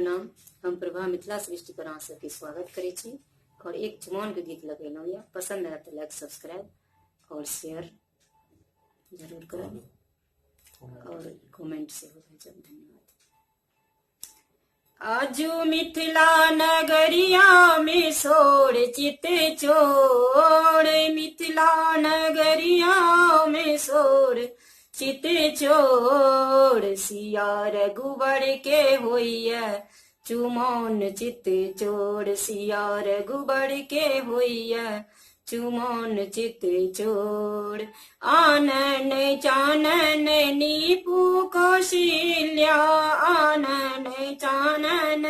प्रणाम। हम प्रभा मिथिला सृष्टि पर अहाँ सबके स्वागत करै छी और एक चुमान के गीत लगेलहुँ या पसंद आए तो लाइक सब्सक्राइब और शेयर जरूर करब और कमेंट से हो भेजब। धन्यवाद। आजू मिथिला नगरिया में सोड़ चित चोड़, मिथिला नगरिया में सोड़ चित चोड़, सिया रघुबर के होइया चुमौन चित चोड़, सिया रघुबर के होइया चुमौन चित चोड़। आनन चानन नीपू कौशल्या, आनन चानन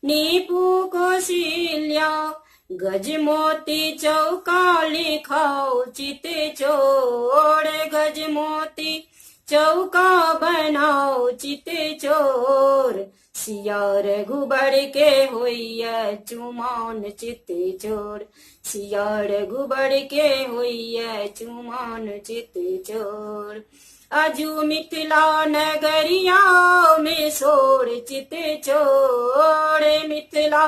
नीपू कौशल्या, गज मोती चौका लिखाओ चित चोड़, गज मोती चौका बनाओ चित चोर, सिया रघुबर के होइया चुमौन चित चोर, सिया रघुबर के होइया चुमौन चित चोर। आजू मिथिला नगरिया में सोड़ चित चोर, मिथिला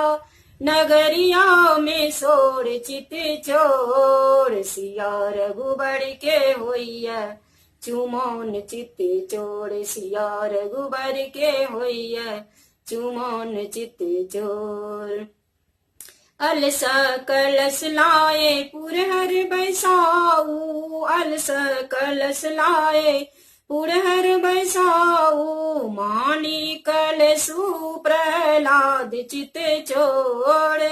नगरिया में सोड़ चित चोर, सिया रघुबर के होइया चुमौन चित चोर, सिया रघुबर के होइया चुमौन चित चोर। अलस कलश लाए पुरहर बैसाऊ, अलस कलश लाए पुरहर बैसाऊ, मानी कलशु प्रहलाद चित चोर,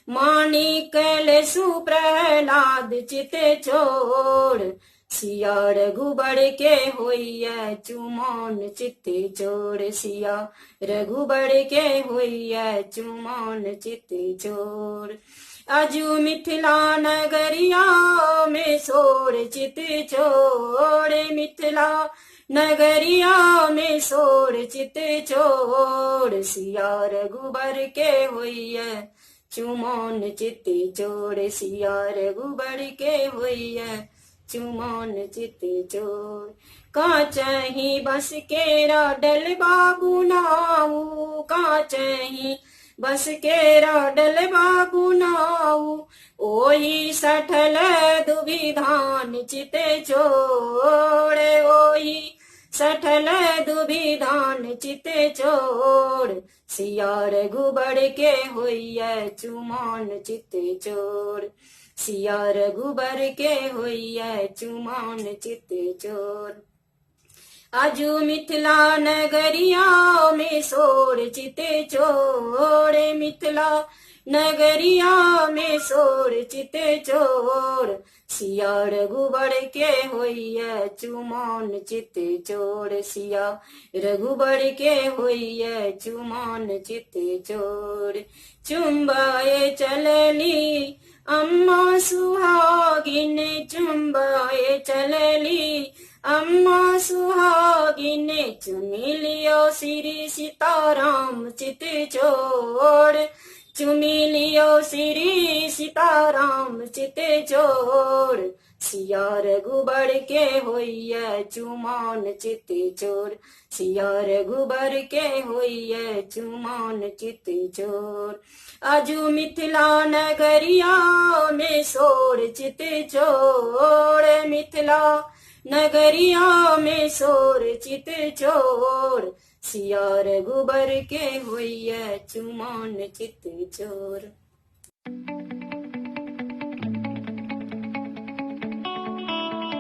मानी कलशु प्रहलाद चित चोर, सिया रघुबर के होइया चुमौन चित चोर, सिया रघुबर के होइया चुमौन चित चोर। आजू मिथिला नगरिया में सोड़ चित चोर, मिथिला नगरिया में सोड़ चित चोर, सिया रघुबर के होइया चुमौन चित चोर, सिया रघुबर के होइया चुमौन चित चोर। काचही बस केरा डल बाबू नाऊ, काचही बस केरा डल बाबू नाऊ, ओही सठल दुविधान चित चोर, ओही सठल दुविधान चित चोर, सिया रघुबर के होइया चुमौन चित चोर, सिया रघुबर के होइया चुमौन चित चोर। आजू मिथिला नगरिया में सोड़ चित चोर, मिथिला नगरिया में सोड़ चित चोर, सिया रघुबर के होइया चुमौन चित चोर, सिया रघुबर के होइया चुमौन चित चोर। चुम्बाए चलली अम्मा सुहागिन, चुम्बाए चलली अम्मा सुहागिन, चुमी लियो श्री सीताराम चित चोर, चुमी लियो श्री सीताराम चित चोर, सिया रघुबर के होइया चुमौन चित चोर, सिया रघुबर के होइया चुमौन चित चोर। आजू मिथिला नगरिया में सोड़ चित चोर, मिथिला नगरिया में सोड़ चित चोर, सिया रघुबर के होइया चुमौन चित चोर।